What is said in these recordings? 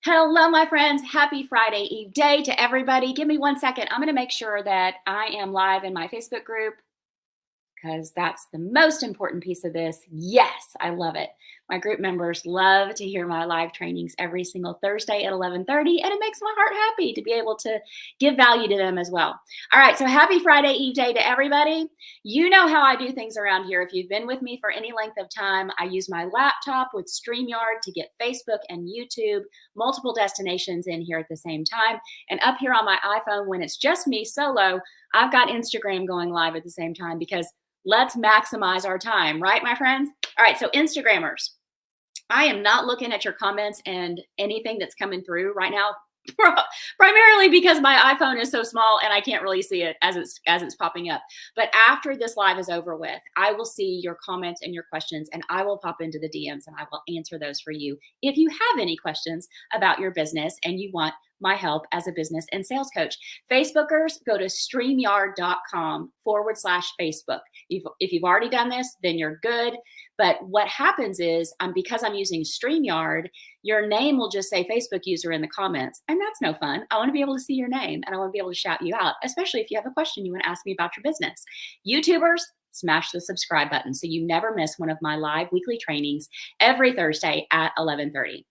Hello, my friends. Happy Friday Eve day to everybody. Give me 1 second. I'm going to make sure that I am live in my Facebook group because that's the most important piece of this. Yes, I love it. My group members love to hear my live trainings every single Thursday at 11:30, and it makes my heart happy to be able to give value to them as well. All right, so happy Friday Eve day to everybody. You know how I do things around here. If you've been with me for any length of time, I use my laptop with StreamYard to get Facebook and YouTube, multiple destinations in here at the same time. And up here on my iPhone, when it's just me solo, I've got Instagram going live at the same time because let's maximize our time, right, my friends? All right, so Instagrammers, I am not looking at your comments and anything that's coming through right now, primarily because my iPhone is so small and I can't really see it as it's popping up. But after this live is over with, I will see your comments and your questions, and I will pop into the DMs and I will answer those for you. If you have any questions about your business and you want my help as a business and sales coach, Facebookers, go to StreamYard.com/Facebook. If you've already done this, then you're good. But what happens is, because I'm using StreamYard, your name will just say Facebook user in the comments. And that's no fun. I want to be able to see your name and I want to be able to shout you out, especially if you have a question you want to ask me about your business. YouTubers, smash the subscribe button so you never miss one of my live weekly trainings every Thursday at 11:30.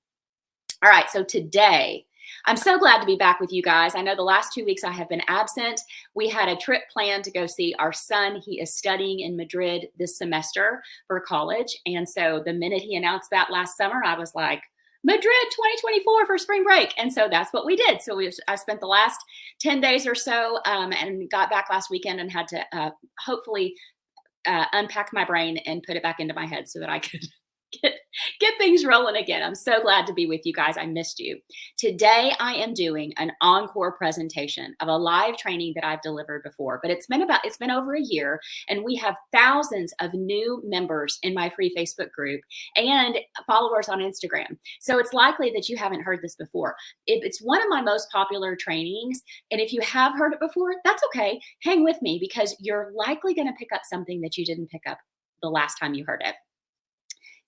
All right, so today, I'm so glad to be back with you guys. I know the last 2 weeks I have been absent. We had a trip planned to go see our son. He is studying in Madrid this semester for college. And so the minute he announced that last summer, I was like, Madrid 2024 for spring break. And so that's what we did. So I spent the last 10 days or so and got back last weekend and had to hopefully unpack my brain and put it back into my head so that I could get things rolling again. I'm so glad to be with you guys. I missed you. Today, I am doing an encore presentation of a live training that I've delivered before, but it's been over a year, and we have thousands of new members in my free Facebook group and followers on Instagram. So it's likely that you haven't heard this before. It's one of my most popular trainings, and if you have heard it before, that's okay. Hang with me because you're likely going to pick up something that you didn't pick up the last time you heard it.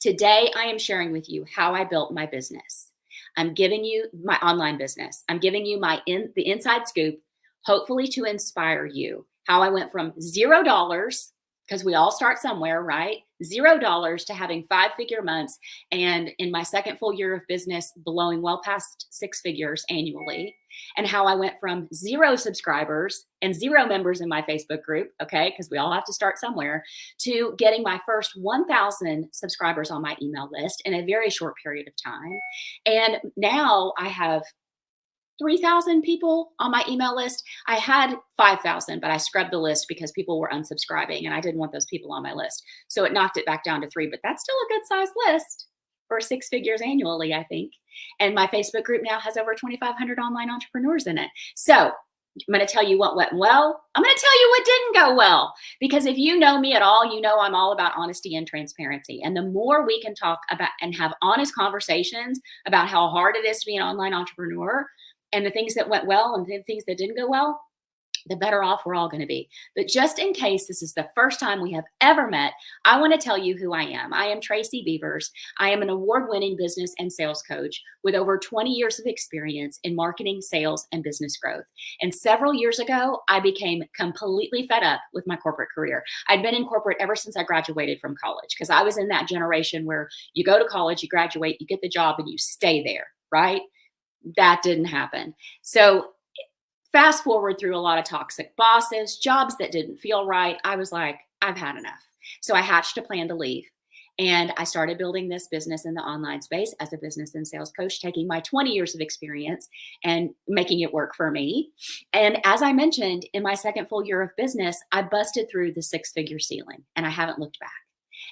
Today, I am sharing with you how I built my business. I'm giving you my online business. I'm giving you the inside scoop, hopefully to inspire you. How I went from $0, because we all start somewhere, right? $0 to having 5-figure months. And in my second full year of business, blowing well past 6 figures annually. And how I went from 0 subscribers and 0 members in my Facebook group, okay, because we all have to start somewhere, to getting my first 1,000 subscribers on my email list in a very short period of time. And now I have 3,000 people on my email list. I had 5,000, but I scrubbed the list because people were unsubscribing and I didn't want those people on my list. So it knocked it back down to 3, but that's still a good size list for 6 figures annually, I think. And my Facebook group now has over 2,500 online entrepreneurs in it. So I'm going to tell you what went well. I'm going to tell you what didn't go well, because if you know me at all, you know I'm all about honesty and transparency. And the more we can talk about and have honest conversations about how hard it is to be an online entrepreneur, and the things that went well and the things that didn't go well, the better off we're all going to be. But just in case this is the first time we have ever met, I want to tell you who I am. I am Tracy Beavers. I am an award-winning business and sales coach with over 20 years of experience in marketing, sales, and business growth. And several years ago, I became completely fed up with my corporate career. I'd been in corporate ever since I graduated from college, because I was in that generation where you go to college, you graduate, you get the job, and you stay there, right? That didn't happen. So fast forward through a lot of toxic bosses, jobs that didn't feel right. I was like, I've had enough. So I hatched a plan to leave. And I started building this business in the online space as a business and sales coach, taking my 20 years of experience and making it work for me. And as I mentioned, in my second full year of business, I busted through the 6-figure ceiling and I haven't looked back.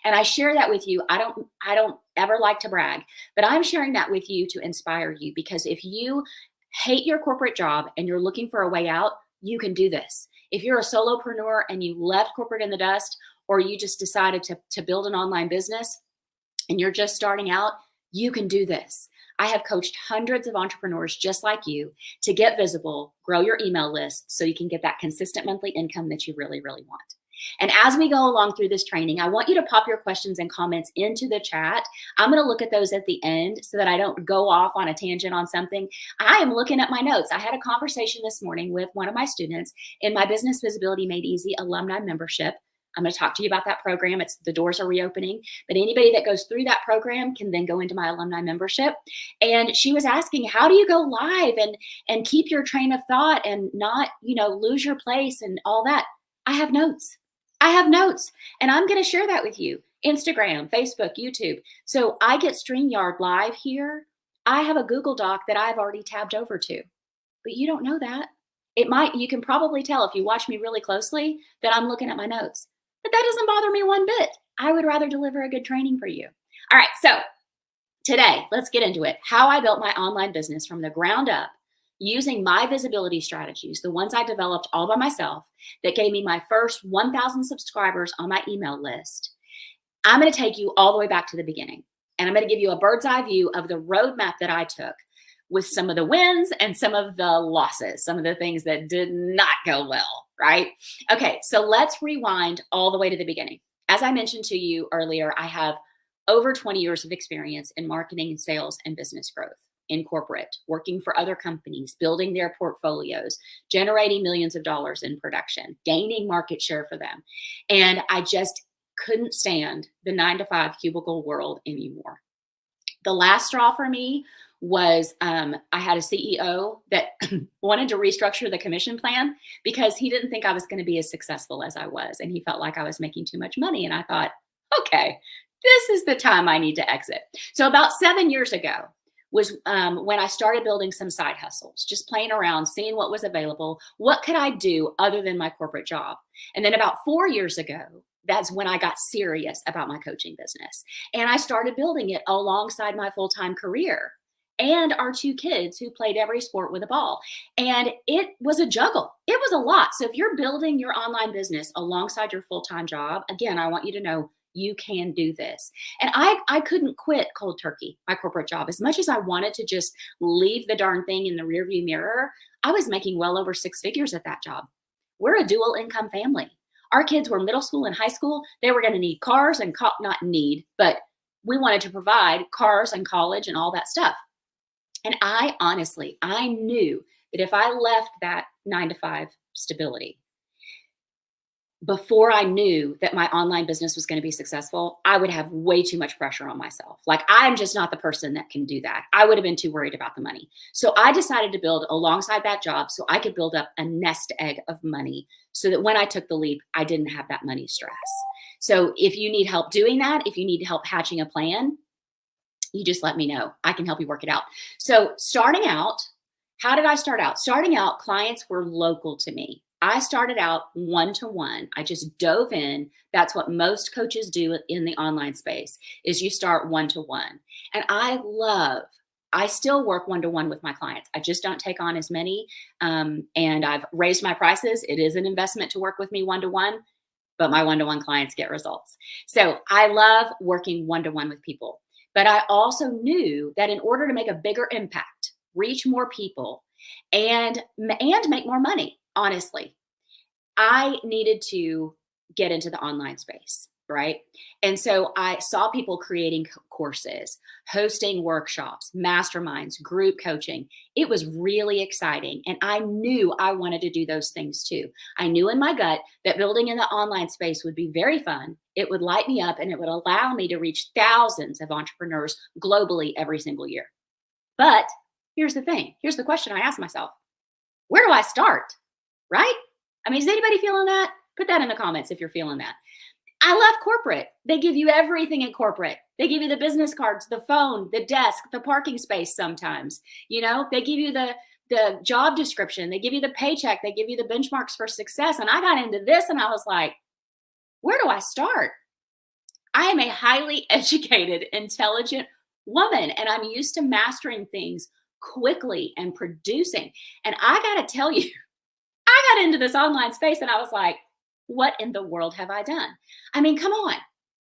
And I share that with you. I don't ever like to brag, but I'm sharing that with you to inspire you, because if you hate your corporate job and you're looking for a way out, you can do this. If you're a solopreneur and you left corporate in the dust, or you just decided to build an online business and you're just starting out, you can do this. I have coached hundreds of entrepreneurs just like you to get visible, grow your email list so you can get that consistent monthly income that you really, really want. And as we go along through this training, I want you to pop your questions and comments into the chat. I'm going to look at those at the end so that I don't go off on a tangent on something. I am looking at my notes. I had a conversation this morning with one of my students in my Business Visibility Made Easy alumni membership. I'm going to talk to you about that program. The doors are reopening, but anybody that goes through that program can then go into my alumni membership. And she was asking, how do you go live and keep your train of thought and not, lose your place and all that? I have notes. And I'm going to share that with you. Instagram, Facebook, YouTube. So I get StreamYard live here. I have a Google Doc that I've already tabbed over to, but you don't know that. You can probably tell if you watch me really closely that I'm looking at my notes. But that doesn't bother me one bit. I would rather deliver a good training for you. All right, so today, let's get into it. How I built my online business from the ground up using my visibility strategies, the ones I developed all by myself that gave me my first 1,000 subscribers on my email list. I'm going to take you all the way back to the beginning. And I'm going to give you a bird's eye view of the roadmap that I took with some of the wins and some of the losses, some of the things that did not go well, right? Okay, so let's rewind all the way to the beginning. As I mentioned to you earlier, I have over 20 years of experience in marketing, sales, and business growth in corporate, working for other companies, building their portfolios, generating millions of dollars in production, gaining market share for them. And I just couldn't stand the 9-to-5 cubicle world anymore. The last straw for me was I had a CEO that wanted to restructure the commission plan because he didn't think I was going to be as successful as I was. And he felt like I was making too much money. And I thought, okay, this is the time I need to exit. So about 7 years ago was when I started building some side hustles, just playing around, seeing what was available. What could I do other than my corporate job? And then about 4 years ago, that's when I got serious about my coaching business. And I started building it alongside my full-time career and our 2 kids who played every sport with a ball. And it was a juggle. It was a lot. So if you're building your online business alongside your full-time job, again, I want you to know you can do this. And I couldn't quit cold turkey, my corporate job. As much as I wanted to just leave the darn thing in the rearview mirror, I was making well over 6 figures at that job. We're a dual income family. Our kids were middle school and high school. They were going to need cars and not need, but we wanted to provide cars and college and all that stuff. And I knew that if I left that 9-to-5 stability, before I knew that my online business was going to be successful, I would have way too much pressure on myself. Like, I'm just not the person that can do that. I would have been too worried about the money. So I decided to build alongside that job so I could build up a nest egg of money so that when I took the leap, I didn't have that money stress. So if you need help doing that, if you need help hatching a plan, you just let me know. I can help you work it out. So starting out, how did I start out? Starting out, clients were local to me. I started out one-to-one. I just dove in. That's what most coaches do in the online space, is you start one-to-one. And I still work one-to-one with my clients. I just don't take on as many. And I've raised my prices. It is an investment to work with me one-to-one, but my one-to-one clients get results. So I love working one-to-one with people. But I also knew that in order to make a bigger impact, reach more people, and make more money, honestly, I needed to get into the online space, right? And so I saw people creating courses, hosting workshops, masterminds, group coaching. It was really exciting. And I knew I wanted to do those things too. I knew in my gut that building in the online space would be very fun. It would light me up and it would allow me to reach thousands of entrepreneurs globally every single year. But here's the thing. Here's the question I asked myself. Where do I start? Right? I mean, is anybody feeling that? Put that in the comments if you're feeling that. I love corporate. They give you everything in corporate. They give you the business cards, the phone, the desk, the parking space sometimes. They give you the job description. They give you the paycheck. They give you the benchmarks for success. And I got into this and I was like, where do I start? I am a highly educated, intelligent woman, and I'm used to mastering things quickly and producing. And I got to tell you, I got into this online space and I was like, what in the world have I done? I mean, come on.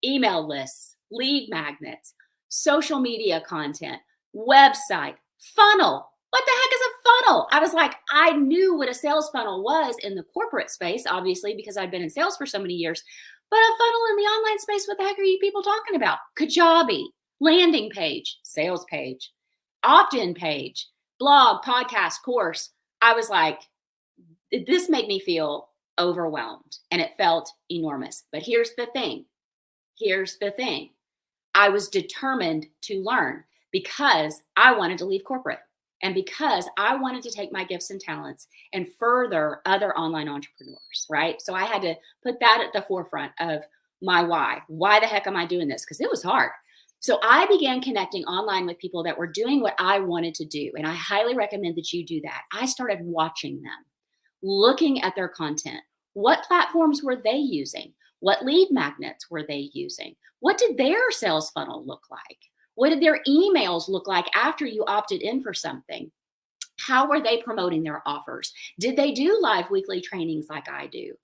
Email lists, lead magnets, social media content, website, funnel, What the heck is a funnel? I was like, I knew what a sales funnel was in the corporate space, obviously, because I'd been in sales for so many years. But a funnel in the online space, what the heck are you people talking about? Kajabi, landing page, sales page, opt in page, blog, podcast, course. I was like, this made me feel overwhelmed and it felt enormous. But here's the thing. Here's the thing. I was determined to learn because I wanted to leave corporate and because I wanted to take my gifts and talents and further other online entrepreneurs, right? So I had to put that at the forefront of my why. Why the heck am I doing this? Because it was hard. So I began connecting online with people that were doing what I wanted to do. And I highly recommend that you do that. I started watching them, looking at their content. What platforms were they using? What lead magnets were they using? What did their sales funnel look like? What did their emails look like after you opted in for something? How were they promoting their offers? Did they do live weekly trainings like I do?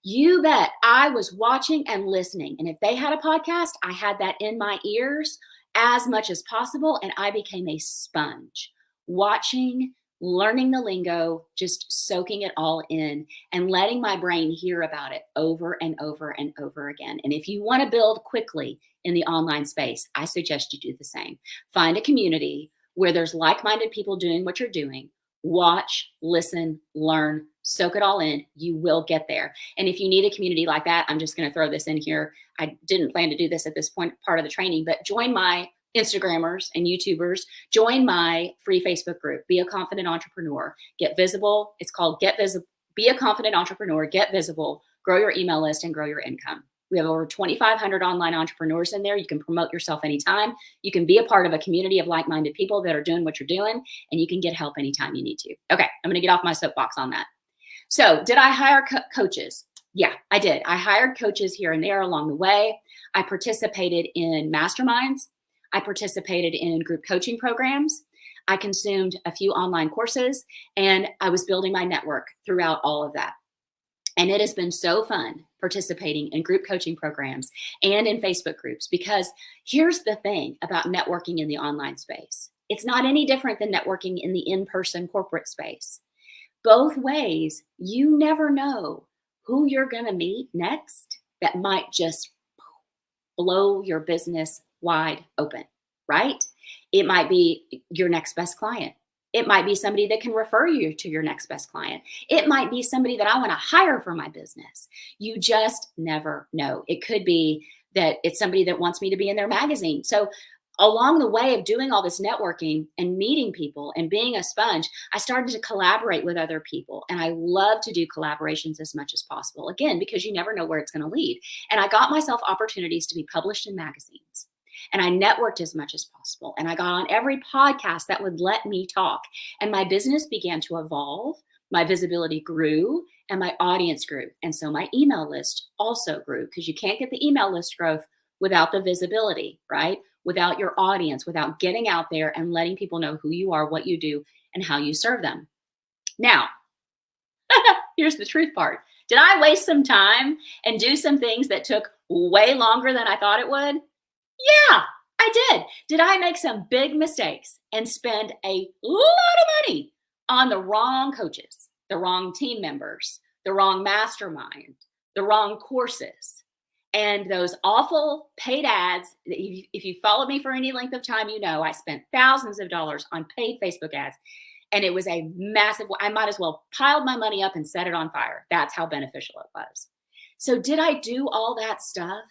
You bet I was watching and listening. And if they had a podcast, I had that in my ears as much as possible. And I became a sponge, watching, learning the lingo, just soaking it all in and letting my brain hear about it over and over and over again. And if you want to build quickly in the online space, I suggest you do the same. Find a community where there's like-minded people doing what you're doing. Watch, listen, learn, soak it all in. You will get there. And if you need a community like that, I'm just going to throw this in here. I didn't plan to do this at this point, part of the training, but join my Instagrammers and YouTubers, join my free Facebook group, Be a Confident Entrepreneur, Get Visible. It's called Get Visible, Be a Confident Entrepreneur, Get Visible, Grow Your Email List and Grow Your Income. We have over 2,500 online entrepreneurs in there. You can promote yourself anytime. You can be a part of a community of like-minded people that are doing what you're doing, and you can get help anytime you need to. Okay, I'm going to get off my soapbox on that. So did I hire coaches? Yeah, I did. I hired coaches here and there along the way. I participated in masterminds. I participated in group coaching programs. I consumed a few online courses, and I was building my network throughout all of that. And it has been so fun participating in group coaching programs and in Facebook groups, because here's the thing about networking in the online space. It's not any different than networking in the in-person corporate space. Both ways, you never know who you're going to meet next that might just blow your business wide open, right? It might be your next best client. It might be somebody that can refer you to your next best client. It might be somebody that I want to hire for my business. You just never know. It could be that it's somebody that wants me to be in their magazine. So along the way of doing all this networking and meeting people and being a sponge, I started to collaborate with other people. And I love to do collaborations as much as possible. Again, because you never know where it's going to lead. And I got myself opportunities to be published in magazines. And I networked as much as possible. And I got on every podcast that would let me talk. And my business began to evolve. My visibility grew and my audience grew. And so my email list also grew, because you can't get the email list growth without the visibility, right? Without your audience, without getting out there and letting people know who you are, what you do, and how you serve them. Now, here's the truth part. Did I waste some time and do some things that took way longer than I thought it would? Yeah, I did. Did I make some big mistakes and spend a lot of money on the wrong coaches, the wrong team members, the wrong mastermind, the wrong courses, and those awful paid ads? If you followed me for any length of time, you know I spent thousands of dollars on paid Facebook ads, and it was a massive, I might as well piled my money up and set it on fire. That's how beneficial it was. So did I do all that stuff?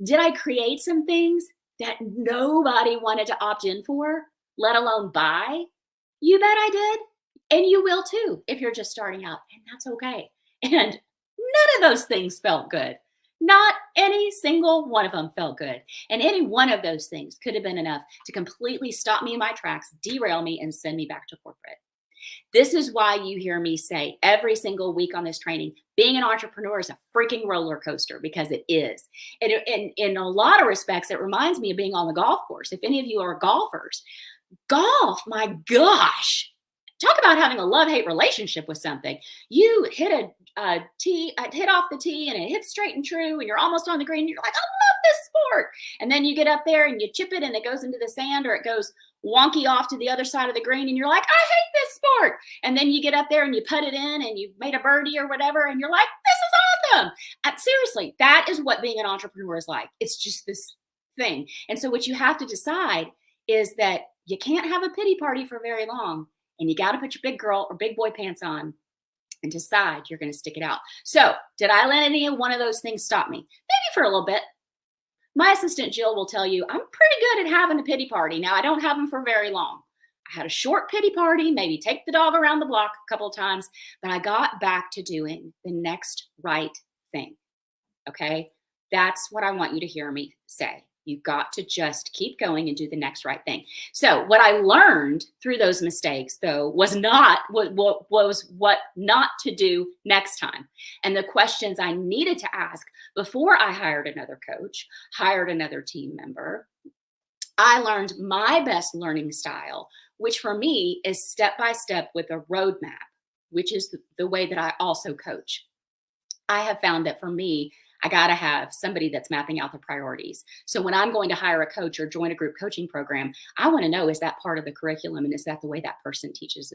Did I create some things that nobody wanted to opt in for, let alone buy? You bet I did. And you will too, if you're just starting out, and that's okay. And none of those things felt good. Not any single one of them felt good. And any one of those things could have been enough to completely stop me in my tracks, derail me, and send me back to corporate. This is why you hear me say every single week on this training, being an entrepreneur is a freaking roller coaster, because it is. And in a lot of respects, it reminds me of being on the golf course. If any of you are golfers, golf, my gosh, talk about having a love-hate relationship with something. You hit a hit off the tee and it hits straight and true and you're almost on the green. You're like, I love this sport. And then you get up there and you chip it and it goes into the sand or it goes wonky off to the other side of the green and you're like, I hate this sport. And then you get up there and you put it in and you've made a birdie or whatever and you're like, this is awesome. Seriously, that is what being an entrepreneur is like. It's just this thing. And so what you have to decide is that you can't have a pity party for very long, and you got to put your big girl or big boy pants on and decide you're going to stick it out. So did I let any one of those things stop me? Maybe for a little bit. My assistant Jill will tell you I'm pretty good at having a pity party. Now, I don't have them for very long. I had a short pity party, maybe take the dog around the block a couple of times, but I got back to doing the next right thing. Okay? That's what I want you to hear me say. You've got to just keep going and do the next right thing. So what I learned through those mistakes, though, was what not to do next time. And the questions I needed to ask before I hired another coach, hired another team member. I learned my best learning style, which for me is step-by-step with a roadmap, which is the way that I also coach. I have found that for me, I got to have somebody that's mapping out the priorities. So when I'm going to hire a coach or join a group coaching program, I want to know, is that part of the curriculum? And is that the way that person teaches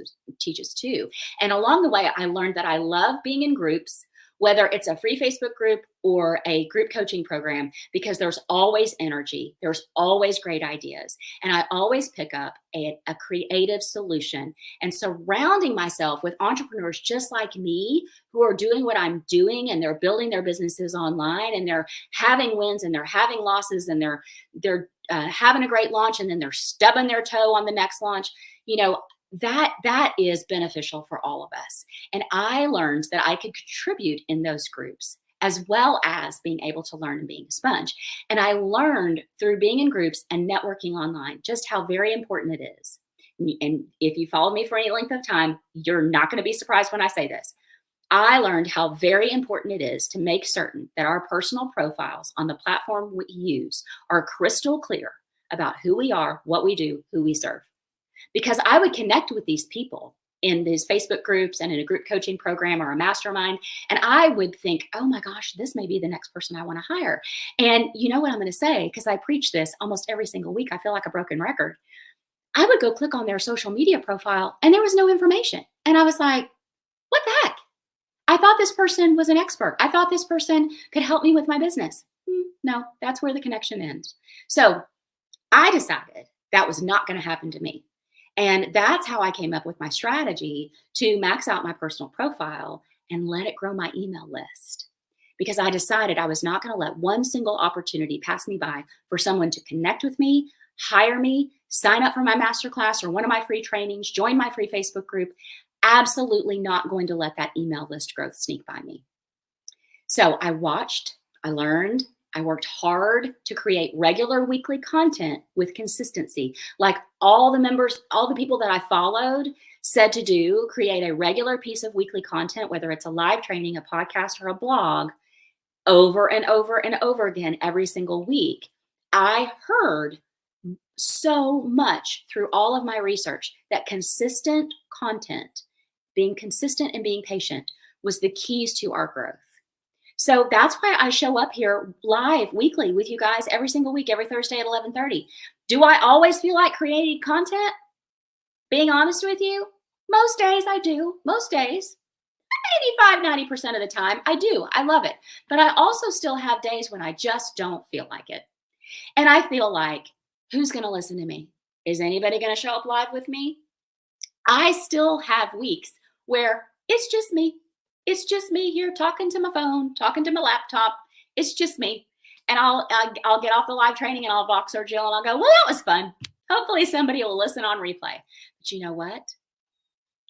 too? And along the way, I learned that I love being in groups, whether it's a free Facebook group or a group coaching program, because there's always energy. There's always great ideas. And I always pick up a creative solution. And surrounding myself with entrepreneurs just like me who are doing what I'm doing, and they're building their businesses online, and they're having wins and they're having losses, and they're having a great launch, and then they're stubbing their toe on the next launch, that is beneficial for all of us. And I learned that I could contribute in those groups as well as being able to learn and being a sponge. And I learned through being in groups and networking online just how very important it is. And if you follow me for any length of time, you're not going to be surprised when I say this. I learned how very important it is to make certain that our personal profiles on the platform we use are crystal clear about who we are, what we do, who we serve. Because I would connect with these people in these Facebook groups and in a group coaching program or a mastermind, and I would think, oh my gosh, this may be the next person I want to hire. And you know what I'm going to say, because I preach this almost every single week. I feel like a broken record. I would go click on their social media profile and there was no information. And I was like, what the heck? I thought this person was an expert. I thought this person could help me with my business. No, that's where the connection ends. So I decided that was not going to happen to me. And that's how I came up with my strategy to max out my personal profile and let it grow my email list. Because I decided I was not going to let one single opportunity pass me by for someone to connect with me, hire me, sign up for my masterclass or one of my free trainings, join my free Facebook group. Absolutely not going to let that email list growth sneak by me. So I watched, I learned, I worked hard to create regular weekly content with consistency. Like all the people that I followed said to do, create a regular piece of weekly content, whether it's a live training, a podcast, or a blog, over and over and over again every single week. I heard so much through all of my research that consistent content, being consistent and being patient, was the keys to our growth. So that's why I show up here live weekly with you guys every single week, every Thursday at 11:30. Do I always feel like creating content? Being honest with you, most days I do. Most days, 85-90% of the time, I do. I love it. But I also still have days when I just don't feel like it. And I feel like, who's going to listen to me? Is anybody going to show up live with me? I still have weeks where it's just me. It's just me here talking to my phone, talking to my laptop. It's just me. And I'll get off the live training and I'll Voxer Jill and I'll go, well, that was fun. Hopefully somebody will listen on replay. But you know what?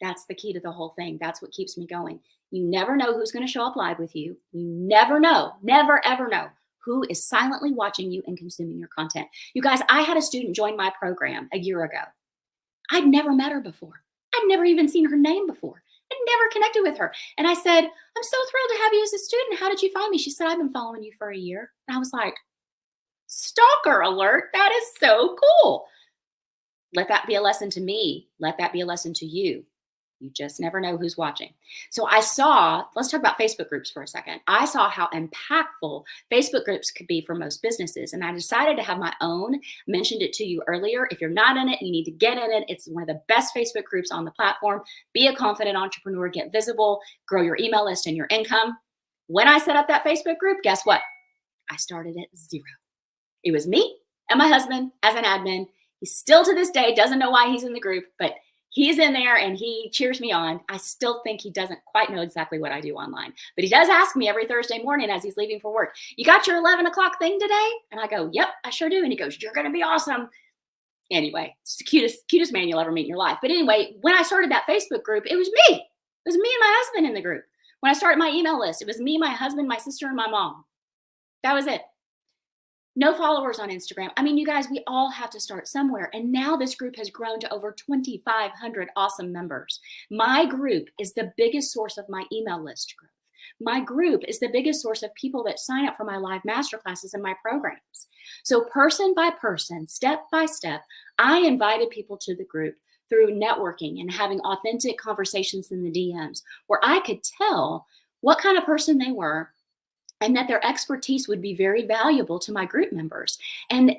That's the key to the whole thing. That's what keeps me going. You never know who's going to show up live with you. You never know, never, ever know who is silently watching you and consuming your content. You guys, I had a student join my program a year ago. I'd never met her before. I'd never even seen her name before. I'd never connected with her. And I said, I'm so thrilled to have you as a student. How did you find me? She said, I've been following you for a year. And I was like, stalker alert. That is so cool. Let that be a lesson to me. Let that be a lesson to you. You just never know who's watching. So I saw, let's talk about Facebook groups for a second. I saw how impactful Facebook groups could be for most businesses. And I decided to have my own. Mentioned it to you earlier. If you're not in it, you need to get in it. It's one of the best Facebook groups on the platform. Be a confident entrepreneur, get visible, grow your email list and your income. When I set up that Facebook group, guess what? I started at zero. It was me and my husband as an admin. He still to this day doesn't know why he's in the group, but he's in there and he cheers me on. I still think he doesn't quite know exactly what I do online, but he does ask me every Thursday morning as he's leaving for work, you got your 11 o'clock thing today? And I go, yep, I sure do. And he goes, you're going to be awesome. Anyway, it's the cutest man you'll ever meet in your life. But anyway, when I started that Facebook group, it was me. It was me and my husband in the group. When I started my email list, it was me, my husband, my sister, and my mom. That was it. No followers on Instagram. I mean, you guys, we all have to start somewhere. And now this group has grown to over 2,500 awesome members. My group is the biggest source of my email list growth. My group is the biggest source of people that sign up for my live masterclasses and my programs. So person by person, step by step, I invited people to the group through networking and having authentic conversations in the DMs where I could tell what kind of person they were and that their expertise would be very valuable to my group members. And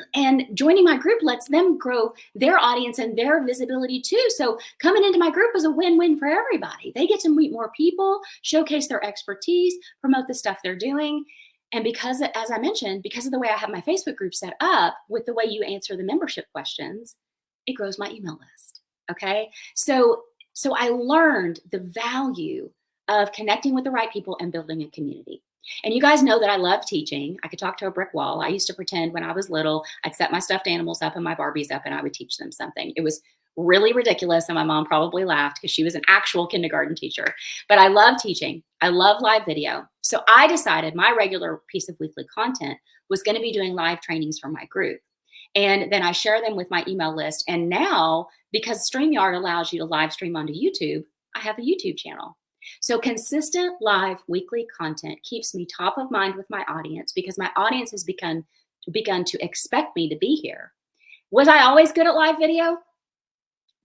joining my group lets them grow their audience and their visibility too. So coming into my group is a win-win for everybody. They get to meet more people, showcase their expertise, promote the stuff they're doing. And because, as I mentioned, because of the way I have my Facebook group set up with the way you answer the membership questions, it grows my email list. Okay. So I learned the value of connecting with the right people and building a community. And you guys know that I love teaching. I could talk to a brick wall. I used to pretend when I was little, I'd set my stuffed animals up and my Barbies up and I would teach them something. It was really ridiculous. And my mom probably laughed because she was an actual kindergarten teacher. But I love teaching. I love live video. So I decided my regular piece of weekly content was going to be doing live trainings for my group. And then I share them with my email list. And now, because StreamYard allows you to live stream onto YouTube, I have a YouTube channel. So consistent live weekly content keeps me top of mind with my audience because my audience has begun to expect me to be here. Was I always good at live video?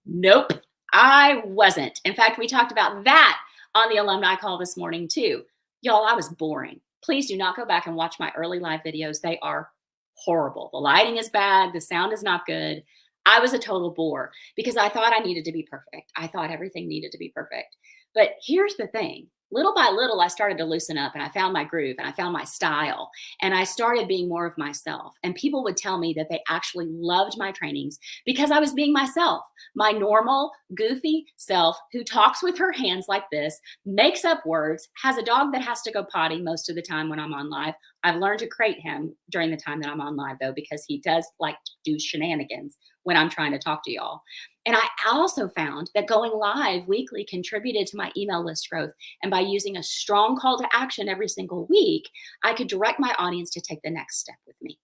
Nope, I wasn't. In fact, we talked about that on the alumni call this morning too. Y'all, I was boring. Please do not go back and watch my early live videos. They are horrible. The lighting is bad. The sound is not good. I was a total bore because I thought I needed to be perfect. I thought everything needed to be perfect. But here's the thing. Little by little, I started to loosen up and I found my groove and I found my style and I started being more of myself. And people would tell me that they actually loved my trainings because I was being myself, my normal, goofy self who talks with her hands like this, makes up words, has a dog that has to go potty most of the time when I'm on live. I've learned to crate him during the time that I'm on live though, because he does like to do shenanigans when I'm trying to talk to y'all. And I also found that going live weekly contributed to my email list growth. And by using a strong call to action every single week, I could direct my audience to take the next step with me.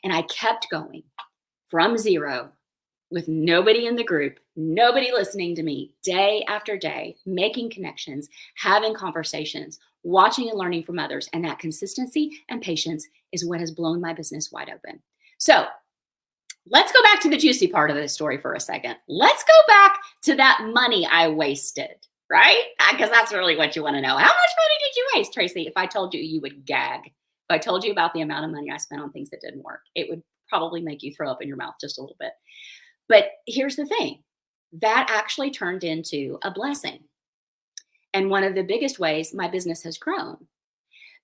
And I kept going from zero with nobody in the group, nobody listening to me day after day, making connections, having conversations, watching and learning from others. And that consistency and patience is what has blown my business wide open. So let's go back to the juicy part of this story for a second. Let's go back to that money I wasted, right? Because that's really what you want to know. How much money did you waste, Tracy? If I told you, you would gag. If I told you about the amount of money I spent on things that didn't work, it would probably make you throw up in your mouth just a little bit. But here's the thing. That actually turned into a blessing. And one of the biggest ways my business has grown.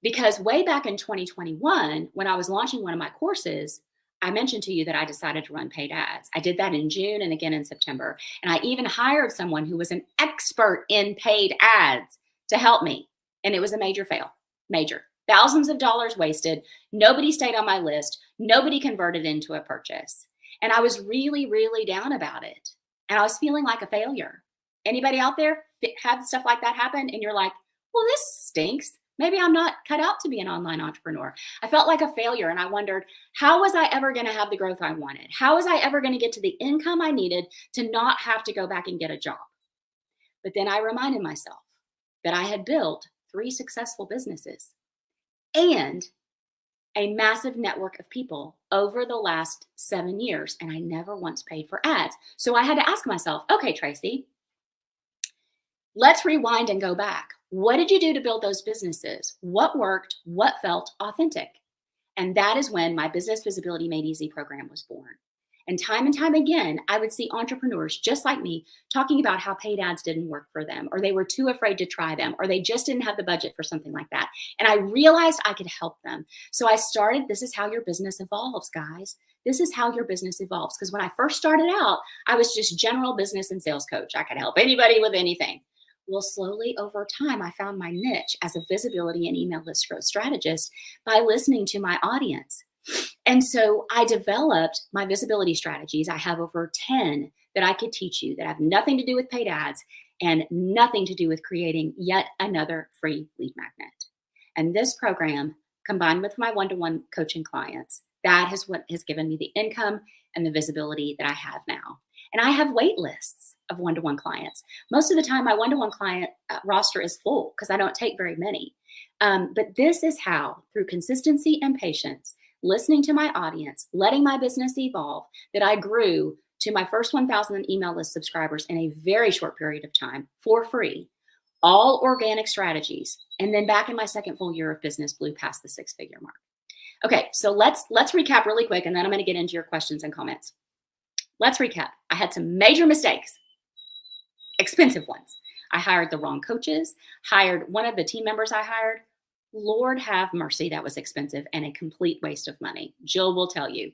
Because way back in 2021, when I was launching one of my courses, I mentioned to you that I decided to run paid ads. I did that in June and again in September. And I even hired someone who was an expert in paid ads to help me. And it was a major fail, major. Thousands of dollars wasted. Nobody stayed on my list. Nobody converted into a purchase. And I was really, really down about it. And I was feeling like a failure. Anybody out there have stuff like that happen? And you're like, well, this stinks. Maybe I'm not cut out to be an online entrepreneur. I felt like a failure and I wondered, how was I ever going to have the growth I wanted? How was I ever going to get to the income I needed to not have to go back and get a job? But then I reminded myself that I had built 3 successful businesses and a massive network of people over the last 7 years, and I never once paid for ads. So I had to ask myself, okay, Tracy, Let's rewind and go back. What did you do to build those businesses? What worked? What felt authentic? And that is when my Business Visibility Made Easy program was born. And time again, I would see entrepreneurs just like me talking about how paid ads didn't work for them, or they were too afraid to try them, or they just didn't have the budget for something like that. And I realized I could help them. So I started, this is how your business evolves, guys. This is how your business evolves. Because when I first started out, I was just general business and sales coach. I could help anybody with anything. Well, slowly over time, I found my niche as a visibility and email list growth strategist by listening to my audience. And so I developed my visibility strategies. I have over 10 that I could teach you that have nothing to do with paid ads and nothing to do with creating yet another free lead magnet. And this program, combined with my one-to-one coaching clients, that is what has given me the income and the visibility that I have now. And I have wait lists of one-to-one clients. Most of the time, my one-to-one client roster is full because I don't take very many. But this is how, through consistency and patience, listening to my audience, letting my business evolve, that I grew to my first 1,000 email list subscribers in a very short period of time for free, all organic strategies. And then back in my second full year of business, blew past the six-figure mark. Okay, so let's recap really quick, and then I'm going to get into your questions and comments. Let's recap. I had some major mistakes, expensive ones. I hired the wrong coaches, hired one of the team members I hired. Lord have mercy, that was expensive and a complete waste of money. Jill will tell you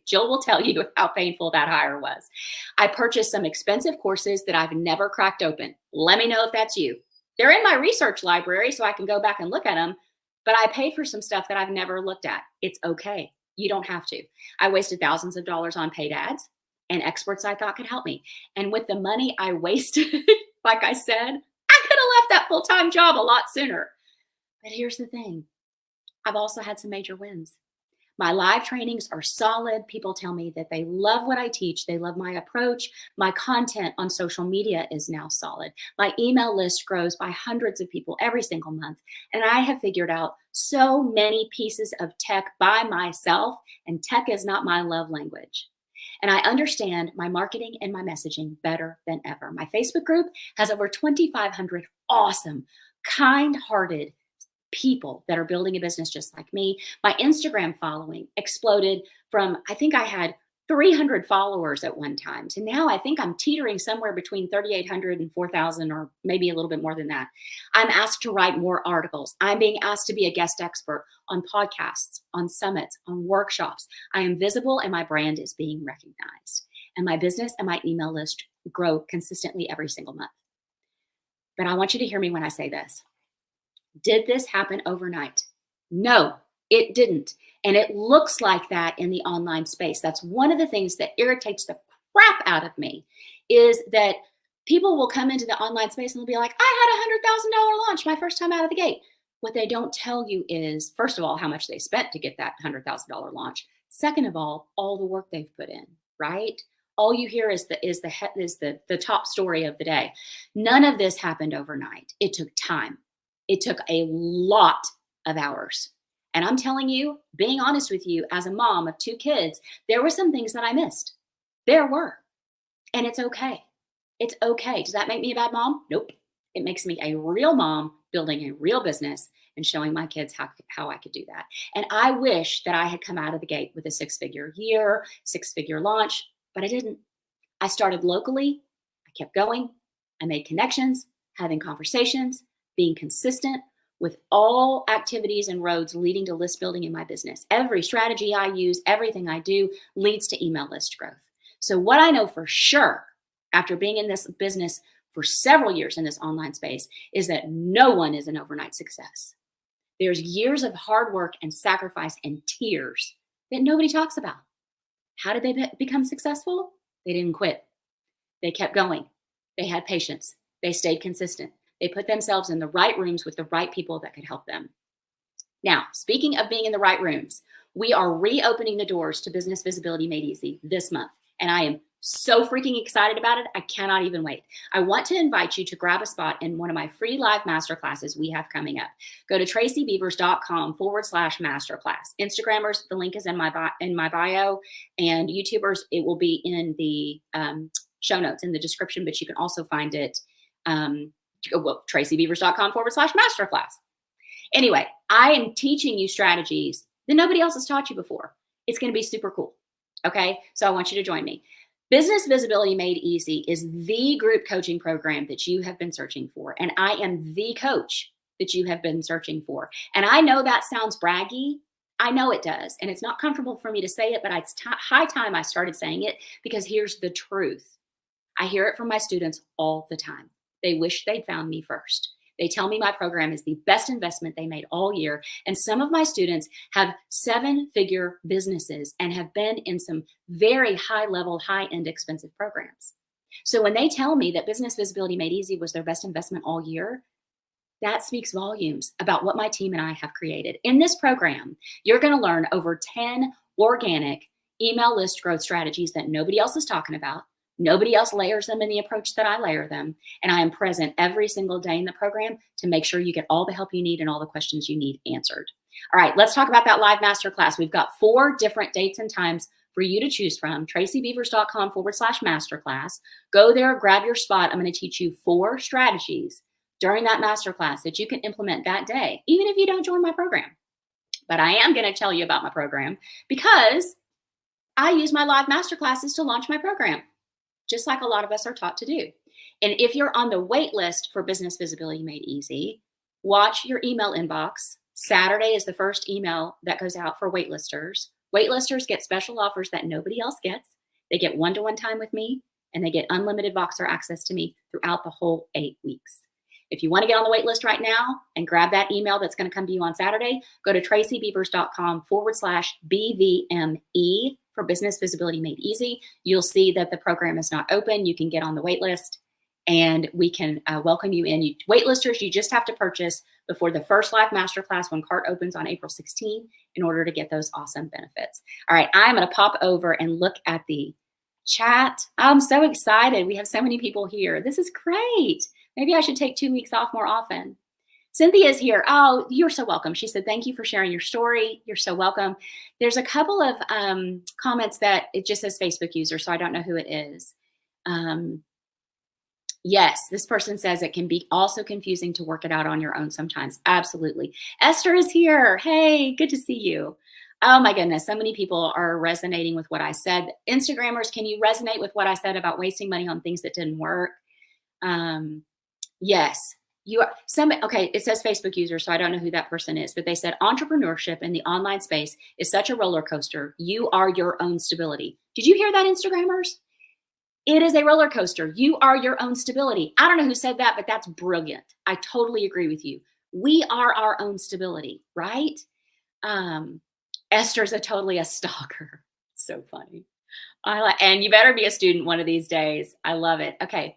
how painful that hire was. I purchased some expensive courses that I've never cracked open. Let me know if that's you. They're in my research library so I can go back and look at them, but I paid for some stuff that I've never looked at. It's okay. You don't have to. I wasted thousands of dollars on paid ads and experts I thought could help me. And with the money I wasted, like I said, I could have left that full-time job a lot sooner. But here's the thing. I've also had some major wins. My live trainings are solid. People tell me that they love what I teach. They love my approach. My content on social media is now solid. My email list grows by hundreds of people every single month. And I have figured out so many pieces of tech by myself, and tech is not my love language. And I understand my marketing and my messaging better than ever. My Facebook group has over 2,500 awesome, kind-hearted people that are building a business just like me. My Instagram following exploded from, I think I had 300 followers at one time to now I think I'm teetering somewhere between 3,800 and 4,000, or maybe a little bit more than that. I'm asked to write more articles. I'm being asked to be a guest expert on podcasts, on summits, on workshops. I am visible and my brand is being recognized. And my business and my email list grow consistently every single month. But I want you to hear me when I say this. Did this happen overnight? No, it didn't. And it looks like that in the online space. That's one of the things that irritates the crap out of me, is that people will come into the online space and they'll be like, I had $100,000 launch my first time out of the gate. What they don't tell you is, first of all, how much they spent to get that $100,000 launch. Second of all the work they've put in, right? All you hear is the top story of the day. None of this happened overnight. It took time. It took a lot of hours. And I'm telling you, being honest with you, as a mom of 2 kids, there were some things that I missed. There were. And it's okay. It's okay. Does that make me a bad mom? Nope. It makes me a real mom building a real business and showing my kids how I could do that. And I wish that I had come out of the gate with a 6-figure year, 6-figure launch, but I didn't. I started locally. I kept going. I made connections, having conversations, being consistent with all activities and roads leading to list building in my business. Every strategy I use, everything I do leads to email list growth. So what I know for sure, after being in this business for several years in this online space, is that no one is an overnight success. There's years of hard work and sacrifice and tears that nobody talks about. How did they become successful? They didn't quit. They kept going. They had patience. They stayed consistent. They put themselves in the right rooms with the right people that could help them. Now, speaking of being in the right rooms, we are reopening the doors to Business Visibility Made Easy this month. And I am so freaking excited about it. I cannot even wait. I want to invite you to grab a spot in one of my free live masterclasses we have coming up. Go to tracybeavers.com/masterclass. Instagrammers, the link is in my bio, and YouTubers, it will be in the show notes in the description, but you can also find it Well, tracybeavers.com/masterclass. Anyway, I am teaching you strategies that nobody else has taught you before. It's going to be super cool. Okay. So I want you to join me. Business Visibility Made Easy is the group coaching program that you have been searching for. And I am the coach that you have been searching for. And I know that sounds braggy. I know it does. And it's not comfortable for me to say it, but it's high time I started saying it, because here's the truth. I hear it from my students all the time. They wish they'd found me first. They tell me my program is the best investment they made all year. And some of my students have 7-figure businesses and have been in some very high level, high end expensive programs. So when they tell me that Business Visibility Made Easy was their best investment all year, that speaks volumes about what my team and I have created. In this program, you're going to learn over 10 organic email list growth strategies that nobody else is talking about. Nobody else layers them in the approach that I layer them. And I am present every single day in the program to make sure you get all the help you need and all the questions you need answered. All right, let's talk about that live masterclass. We've got 4 different dates and times for you to choose from. tracybeavers.com/masterclass. Go there, grab your spot. I'm going to teach you 4 strategies during that masterclass that you can implement that day, even if you don't join my program. But I am going to tell you about my program because I use my live masterclasses to launch my program, just like a lot of us are taught to do. And if you're on the wait list for Business Visibility Made Easy, watch your email inbox. Saturday is the first email that goes out for waitlisters. Waitlisters get special offers that nobody else gets. They get one-to-one time with me, and they get unlimited Voxer access to me throughout the whole 8 weeks. If you want to get on the wait list right now and grab that email that's going to come to you on Saturday, go to tracybeavers.com/BVME for Business Visibility Made Easy. You'll see that the program is not open. You can get on the wait list and we can welcome you in. Waitlisters, you just have to purchase before the first live masterclass when CART opens on April 16 in order to get those awesome benefits. All right, I'm going to pop over and look at the chat. I'm so excited. We have so many people here. This is great. Maybe I should take 2 weeks off more often. Cynthia's here. Oh, you're so welcome. She said, thank you for sharing your story. You're so welcome. There's a couple of comments that it just says Facebook user, so I don't know who it is. Yes, this person says it can be also confusing to work it out on your own sometimes. Absolutely. Esther is here. Hey, good to see you. Oh my goodness, so many people are resonating with what I said. Instagrammers, can you resonate with what I said about wasting money on things that didn't work? Yes. Okay, it says Facebook user, so I don't know who that person is, but they said entrepreneurship in the online space is such a roller coaster. You are your own stability. Did you hear that, Instagrammers? It is a roller coaster. You are your own stability. I don't know who said that, but that's brilliant. I totally agree with you. We are our own stability, right? Esther's totally a stalker. So funny. And you better be a student one of these days. I love it. Okay.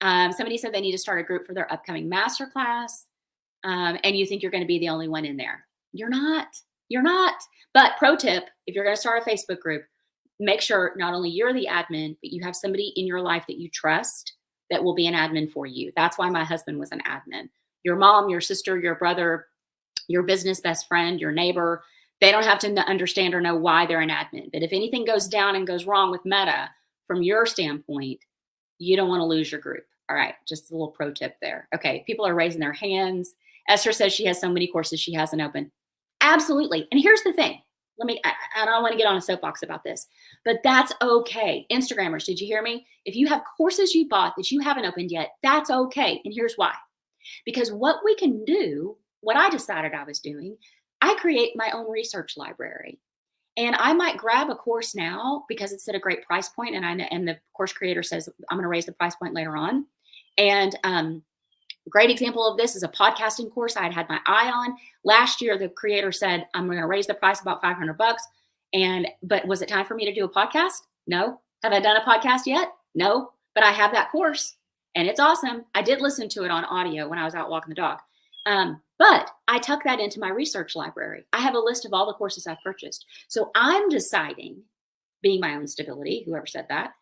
Somebody said they need to start a group for their upcoming masterclass. And you think you're going to be the only one in there. You're not. But pro tip, if you're going to start a Facebook group, make sure not only you're the admin, but you have somebody in your life that you trust that will be an admin for you. That's why my husband was an admin. Your mom, your sister, your brother, your business best friend, your neighbor, they don't have to understand or know why they're an admin. But if anything goes down and goes wrong with Meta, from your standpoint, you don't want to lose your group. All right, just a little pro tip there. Okay, people are raising their hands. Esther says she has so many courses she hasn't opened. Absolutely. And here's the thing. I don't want to get on a soapbox about this, but that's okay. Instagrammers, did you hear me? If you have courses you bought that you haven't opened yet, that's okay. And here's why. Because what we can do, what I decided I was doing, I create my own research library. And I might grab a course now because it's at a great price point, and the course creator says, I'm going to raise the price point later on. And a great example of this is a podcasting course I had my eye on. Last year, the creator said, I'm going to raise the price about $500. But was it time for me to do a podcast? No. Have I done a podcast yet? No. But I have that course and it's awesome. I did listen to it on audio when I was out walking the dog. But I tuck that into my research library. I have a list of all the courses I've purchased. So I'm deciding, being my own stability, whoever said that,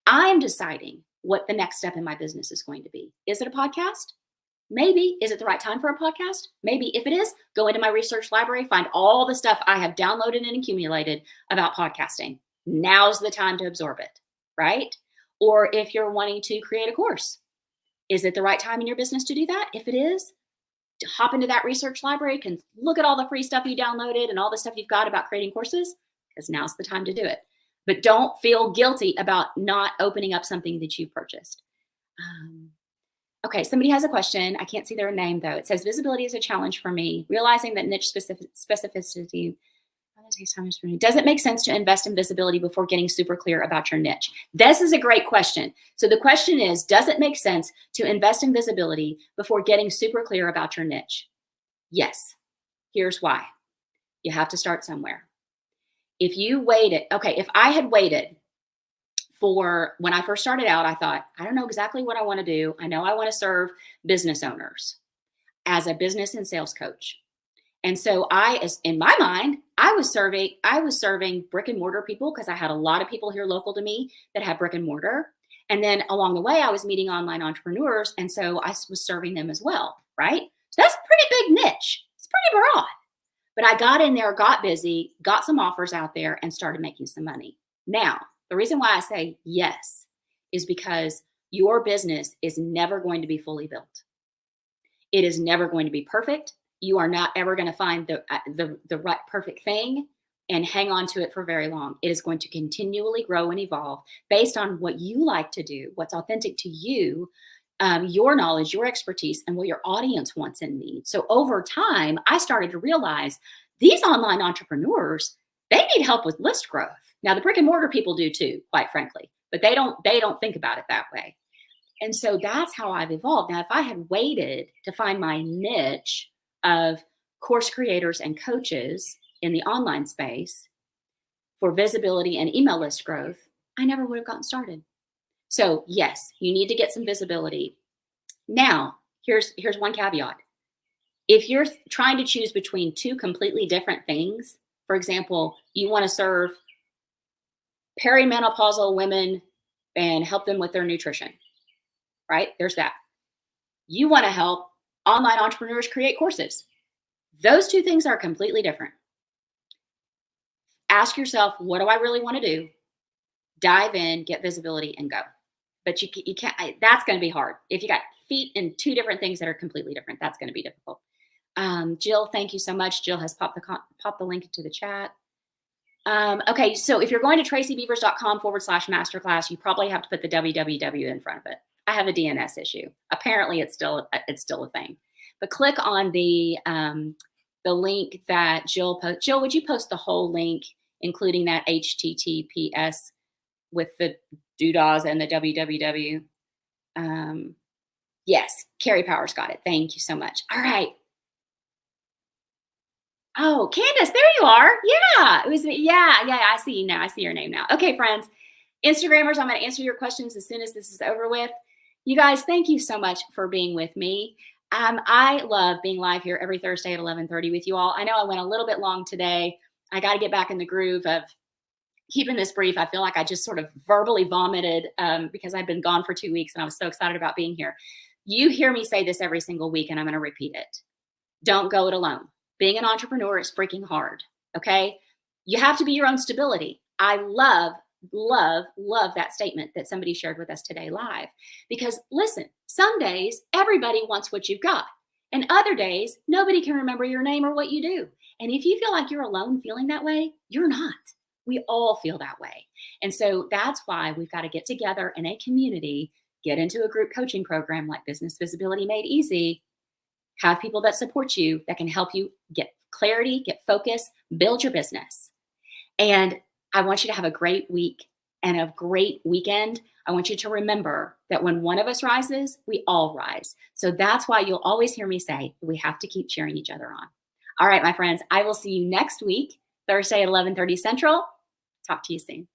I'm deciding what the next step in my business is going to be. Is it a podcast? Maybe. Is it the right time for a podcast? Maybe. If it is, go into my research library, find all the stuff I have downloaded and accumulated about podcasting. Now's the time to absorb it, right? Or if you're wanting to create a course, Is it the right time in your business to do that? If it is, hop into that research library, can look at all the free stuff you downloaded and all the stuff you've got about creating courses, because now's the time to do it. But don't feel guilty about not opening up something that you purchased. Okay, somebody has a question. I can't see their name though. It says visibility is a challenge for me. Realizing that niche specificity takes time for me. Does it make sense to invest in visibility before getting super clear about your niche? This is a great question. So the question is, does it make sense to invest in visibility before getting super clear about your niche? Yes. Here's why. You have to start somewhere. If you waited, okay, if I had waited for when I first started out, I thought, I don't know exactly what I want to do. I know I want to serve business owners as a business and sales coach. And so in my mind, I was serving brick and mortar people because I had a lot of people here local to me that had brick and mortar. And then along the way, I was meeting online entrepreneurs. And so I was serving them as well, right? So that's a pretty big niche. It's pretty broad. But I got in there, got busy, got some offers out there, and started making some money. Now, the reason why I say yes is because your business is never going to be fully built. It is never going to be perfect. You are not ever going to find the right perfect thing and hang on to it for very long. It is going to continually grow and evolve based on what you like to do, what's authentic to you, your knowledge, your expertise, and what your audience wants and needs. So over time, I started to realize these online entrepreneurs, they need help with list growth. Now, the brick and mortar people do too, quite frankly, but they don't think about it that way. And so that's how I've evolved. Now, if I had waited to find my niche of course creators and coaches in the online space for visibility and email list growth, I never would have gotten started. So yes, you need to get some visibility. Now, here's one caveat. If you're trying to choose between two completely different things, for example, you want to serve perimenopausal women and help them with their nutrition, right? There's that. You want to help online entrepreneurs create courses. Those two things are completely different. Ask yourself, what do I really want to do? Dive in, get visibility, and go. But you can't, that's going to be hard. If you got feet in two different things that are completely different, that's going to be difficult. Jill, thank you so much. Jill has popped the link into the chat. Okay, so if you're going to tracybeavers.com/masterclass, you probably have to put the www in front of it. I have a DNS issue. Apparently, it's still a thing. But click on the link that Jill posted. Jill, would you post the whole link, including that HTTPS with the doodahs and the www? Yes, Carrie Powers got it. Thank you so much. All right. Oh, Candace, there you are. Yeah, it was me. Yeah, I see you now. I see your name now. Okay, friends, Instagrammers, I'm going to answer your questions as soon as this is over with. You guys, thank you so much for being with me. I love being live here every Thursday at 11:30 with you all. I know I went a little bit long today. I got to get back in the groove of keeping this brief. I feel like I just sort of verbally vomited because I've been gone for 2 weeks and I was so excited about being here. You hear me say this every single week and I'm going to repeat it. Don't go it alone. Being an entrepreneur is freaking hard, okay? You have to be your own stability. I love that statement that somebody shared with us today live. Because listen, some days everybody wants what you've got. And other days, nobody can remember your name or what you do. And if you feel like you're alone feeling that way, you're not. We all feel that way. And so that's why we've got to get together in a community, get into a group coaching program like Business Visibility Made Easy, have people that support you that can help you get clarity, get focus, build your business. And I want you to have a great week and a great weekend. I want you to remember that when one of us rises, we all rise. So that's why you'll always hear me say we have to keep cheering each other on. All right, my friends, I will see you next week, Thursday at 11:30 Central. Talk to you soon.